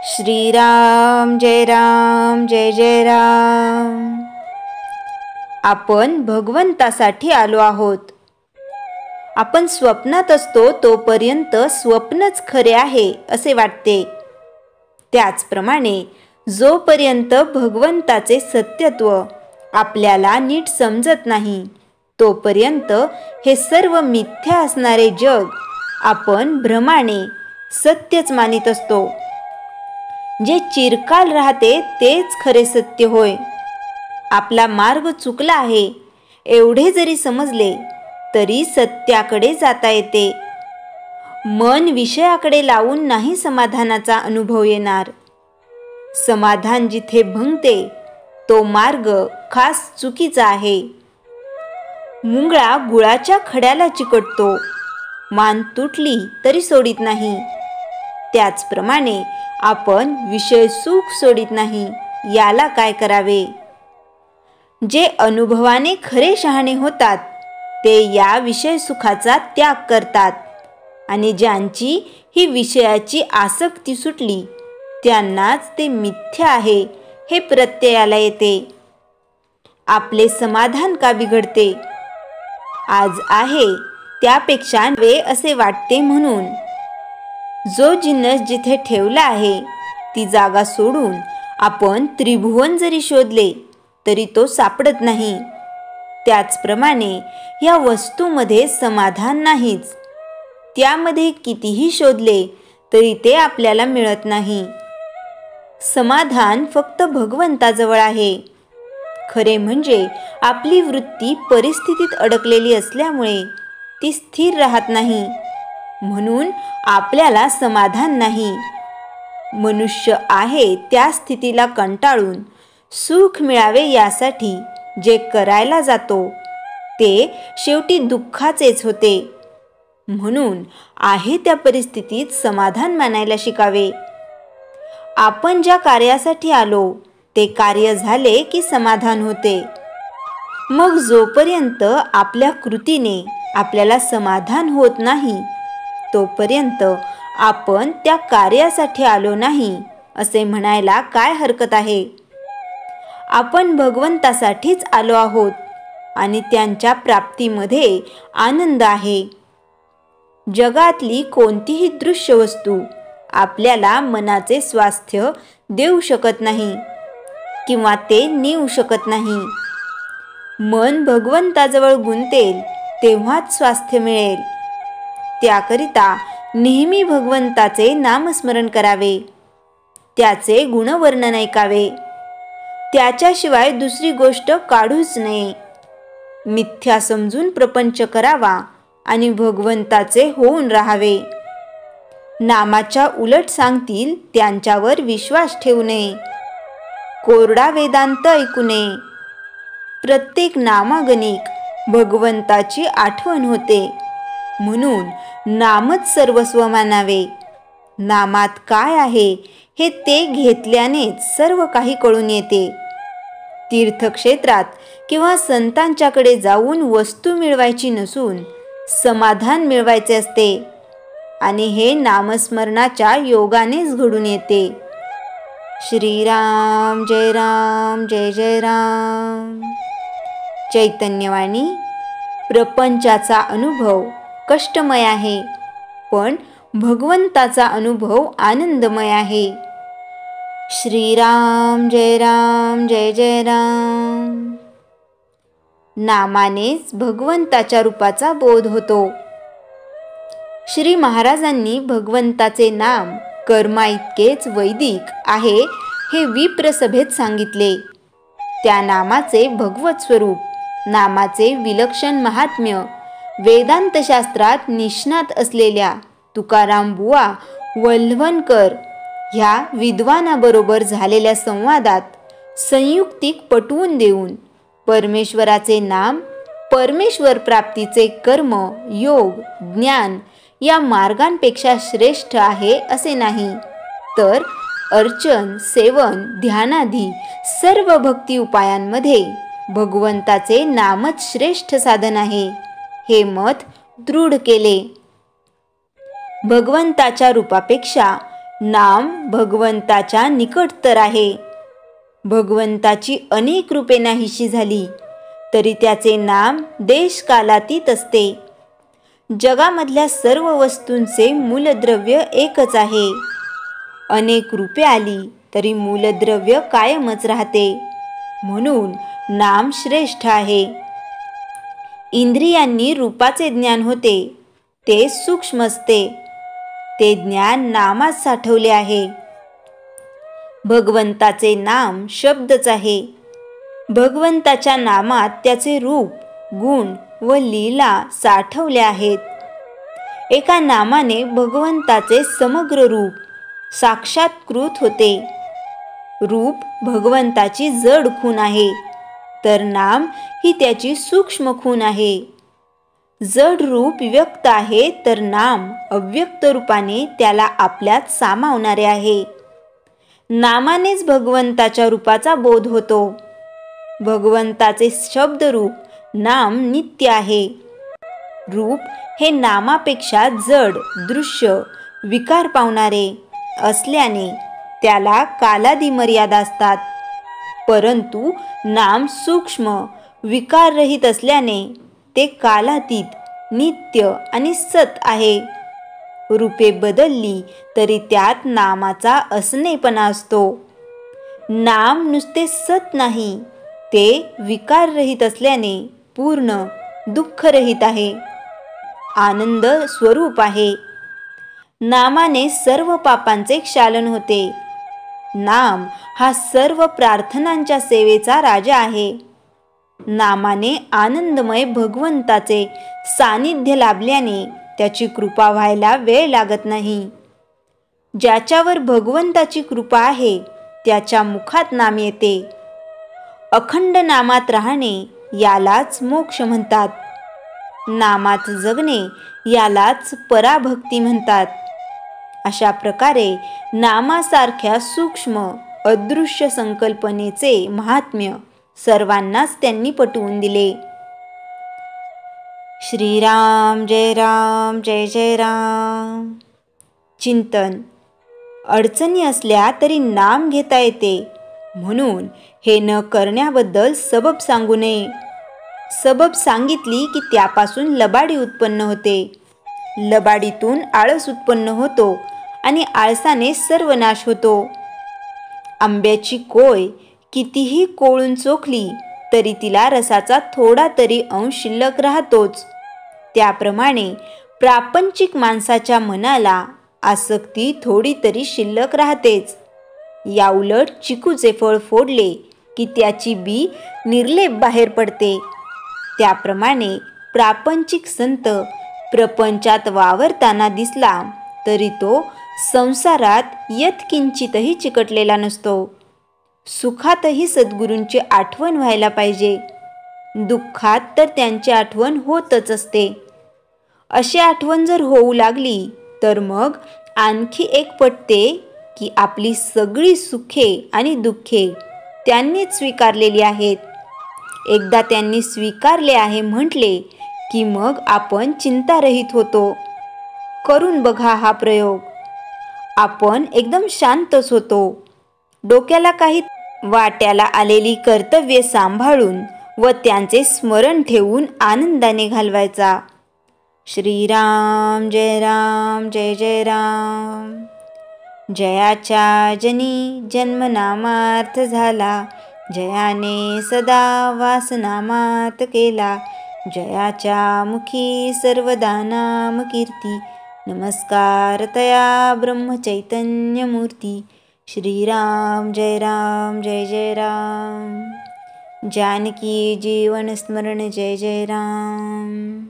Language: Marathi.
श्रीराम जय जय राम। आपण भगवंतासाठी आलो आहोत। आपण स्वप्नात असतो तोपर्यंत स्वप्नच खरे आहे असे वाटते। त्याचप्रमाणे जोपर्यंत भगवंताचे सत्यत्व आपल्याला नीट समजत नाही तोपर्यंत हे सर्व मिथ्या असणारे जग आपण भ्रमाने सत्यच मानित असतो। जे चिरकाल राहते तेच खरे सत्य होय। आपला मार्ग चुकला आहे एवढे जरी समजले तरी सत्याकडे जाता येते। मन विषयाकडे लावून नाही समाधानाचा अनुभव येणार। समाधान जिथे भंगते तो मार्ग खास चुकीचा आहे। मुंगळा गुळाच्या खड्याला चिकटतो, मान तुटली तरी सोडित नाही। त्याचप्रमाणे आपण विषय सुख सोडित नाही। याला काय करावे? जे अनुभवाने खरे शहाणे होतात ते या विषय सुखाचा त्याग करतात आणि ज्यांची ही विषयाची आसक्ती सुटली त्यांनाच ते मिथ्या आहे हे प्रत्ययाला येते। आपले समाधान का बिघडते? आज आहे त्यापेक्षा वे असे वाटते म्हणून। जो जिन्नस जिथे ठेवला आहे ती जागा सोडून आपण त्रिभुवन जरी शोधले तरी तो सापडत नाही। त्याचप्रमाणे या वस्तूमध्ये समाधान नाहीच। त्यामध्ये कितीही शोधले तरी ते आपल्याला मिळत नाही। समाधान फक्त भगवंताजवळ आहे। खरे म्हणजे आपली वृत्ती परिस्थितीत अडकलेली असल्यामुळे ती स्थिर राहत नाही, म्हणून आपल्याला समाधान नाही। मनुष्य आहे त्या स्थितीला कंटाळून सुख मिळावे यासाठी जे करायला जातो ते शेवटी दुःखाचेच होते। म्हणून आहे त्या परिस्थितीत समाधान मानायला शिकावे। आपण ज्या कार्यासाठी आलो ते कार्य झाले की समाधान होते। मग जोपर्यंत आपल्या कृतीने आपल्याला समाधान होत नाही तोपर्यंत आपण त्या कार्यासाठी आलो नाही असे म्हणायला काय हरकत आहे? आपण भगवंतासाठीच आलो आहोत आणि त्यांच्या प्राप्तीमध्ये आनंद आहे। जगातली कोणतीही दृश्य वस्तू आपल्याला मनाचे स्वास्थ्य देऊ शकत नाही किंवा ते नेऊ शकत नाही। मन भगवंताजवळ गुंतेल तेव्हाच स्वास्थ्य मिळेल। त्याकरिता नेहमी भगवंताचे नामस्मरण करावे, त्याचे गुणवर्णन ऐकावे, त्याच्याशिवाय दुसरी गोष्ट काढूच नये। मिथ्या समजून प्रपंच करावा आणि भगवंताचे होऊन राहावे। नामाच्या उलट सांगतील त्यांच्यावर विश्वास ठेवू नये। कोरडा वेदांत ऐकू नये। प्रत्येक नामागणिक भगवंताची आठवण होते, म्हणून नामच सर्वस्व मानावे। नामात काय आहे हे ते घेतल्यानेच सर्व काही कळून येते। तीर्थक्षेत्रात किंवा संतांच्याकडे जाऊन वस्तू मिळवायची नसून समाधान मिळवायचे असते आणि हे नामस्मरणाच्या योगानेच घडून येते। श्रीराम जय जय राम। चैतन्यवाणी। प्रपंचाचा अनुभव कष्टमय आहे पण भगवंताचा अनुभव आनंदमय आहे। श्रीराम जय जय राम। नामानेच भगवंताच्या रूपाचा बोध होतो। श्री महाराजांनी भगवंताचे नाम कर्मा इतकेच वैदिक आहे हे विप्र सभेत सांगितले। त्या नामाचे भगवत स्वरूप, नामाचे विलक्षण महात्म्य वेदांत शास्त्रात निष्णात असलेल्या तुकाराम बुवा वल्हवणकर ह्या विद्वानाबरोबर झालेल्या संवादात संयुक्तिक पटवून देऊन परमेश्वराचे नाम परमेश्वर प्राप्तीचे कर्म, योग, ज्ञान या मार्गांपेक्षा श्रेष्ठ आहे असे नाही, तर अर्चन, सेवन, ध्यानादी सर्व भक्ती उपायांमध्ये भगवंताचे नामच श्रेष्ठ साधन आहे हे मत दृढ केले। भगवंताच्या रूपापेक्षा नाम भगवंताच्या निकटतर आहे. भगवंताची अनेक रूपे नाहीशी झाली तरी त्याचे नाम देशकालातीत असते. जगामधल्या सर्व वस्तूंचे मूलद्रव्य एकच आहे. अनेक रूपे आली तरी मूलद्रव्य कायमच राहते. म्हणून नाम श्रेष्ठ आहे. इंद्रियांनी रूपाचे ज्ञान होते ते सूक्ष्म असते. ते ज्ञान नामात साठवले आहे. भगवंताचे नाम शब्दच आहे. भगवंताच्या नामात त्याचे रूप, गुण व लीला साठवले आहेत. एका नामाने भगवंताचे समग्र रूप साक्षात्कृत होते. रूप भगवंताची जड खूण आहे तर नाम ही त्याची सूक्ष्म खूण आहे. जड रूप व्यक्त आहे तर नाम अव्यक्त रूपाने त्याला आपल्यात सामावणारे आहे. नामानेच भगवंताच्या रूपाचा बोध होतो. भगवंताचे शब्दरूप नाम नित्य आहे. रूप हे नामापेक्षा जड, दृश्य, विकार पावणारे असल्याने त्याला कालादी मर्यादा असतात. परंतु नाम सूक्ष्म, विकाररहित असल्याने ते कालातीत, नित्य आणि सत आहे. रूपे बदलली तरी त्यात नामाचा असणेपणा असतो. नाम नुसते सत नाही, ते विकाररहित असल्याने पूर्ण दुःखरहित आहे. आनंद स्वरूप आहे. नामाने सर्व पापांचे क्षालन होते. नाम हा सर्व प्रार्थनांच्या सेवेचा राजा आहे. नामाने आनंदमय भगवंताचे सानिध्य लाभल्याने त्याची कृपा व्हायला वेळ लागत नाही. ज्याच्यावर भगवंताची कृपा आहे त्याच्या मुखात नाम येते. अखंड नामात राहणे यालाच मोक्ष म्हणतात. नामात जगणे यालाच पराभक्ती म्हणतात. अशा प्रकारे नामासारख्या सूक्ष्म अदृश्य संकल्पनेचे महात्म्य सर्वांनाच त्यांनी पटवून दिले. श्रीराम जय राम जय जय राम. चिंतन. अडचणी असल्या तरी नाम घेता येते म्हणून हे न करण्याबद्दल सबब सांगू नये. सबब सांगितली की त्यापासून लबाडी उत्पन्न होते. लबाडीतून आळस उत्पन्न होतो आणि आळसाने सर्वनाश होतो. आंब्याची कोय कितीही कोळून चोखली तरी तिला रसाचा थोडा तरी अंश शिल्लक राहतोच. त्याप्रमाणे प्रापंचिक माणसाच्या मनाला आसक्ती थोडी तरी शिल्लक राहतेच. याउलट चिकूचे फळ फोडले की त्याची बी निर्लेप बाहेर पडते. त्याप्रमाणे प्रापंचिक संत प्रपंचात वावरताना दिसला तरी तो संसारात यत्किंचितही चिकटलेला नसतो. सुखातही सद्गुरूंची आठवण व्हायला पाहिजे. दुःखात तर त्यांची आठवण होतच असते. अशी आठवण जर होऊ लागली तर मग आणखी एक पटते की आपली सगळी सुखे आणि दुःखे त्यांनीच स्वीकारलेली आहेत. एकदा त्यांनी स्वीकारले आहे म्हटले की मग आपण चिंतारहित होतो. करून बघा हा प्रयोग. आपण एकदम शांतच होतो. डोक्याला काही वाट्याला आलेली कर्तव्ये सांभाळून व त्यांचे स्मरण ठेवून आनंदाने घालवायचा. श्रीराम जय राम जय जय राम. जयाच्या जनी जन्मनामार्थ झाला, जयाने सदा वासनामात केला. जयाच्या मुखी सर्वदा नाम कीर्ती, नमस्कार तया ब्रह्मचैतन्य मूर्ती. श्रीराम जय राम जय जय राम. जानकी जीवन स्मरण जय जय राम.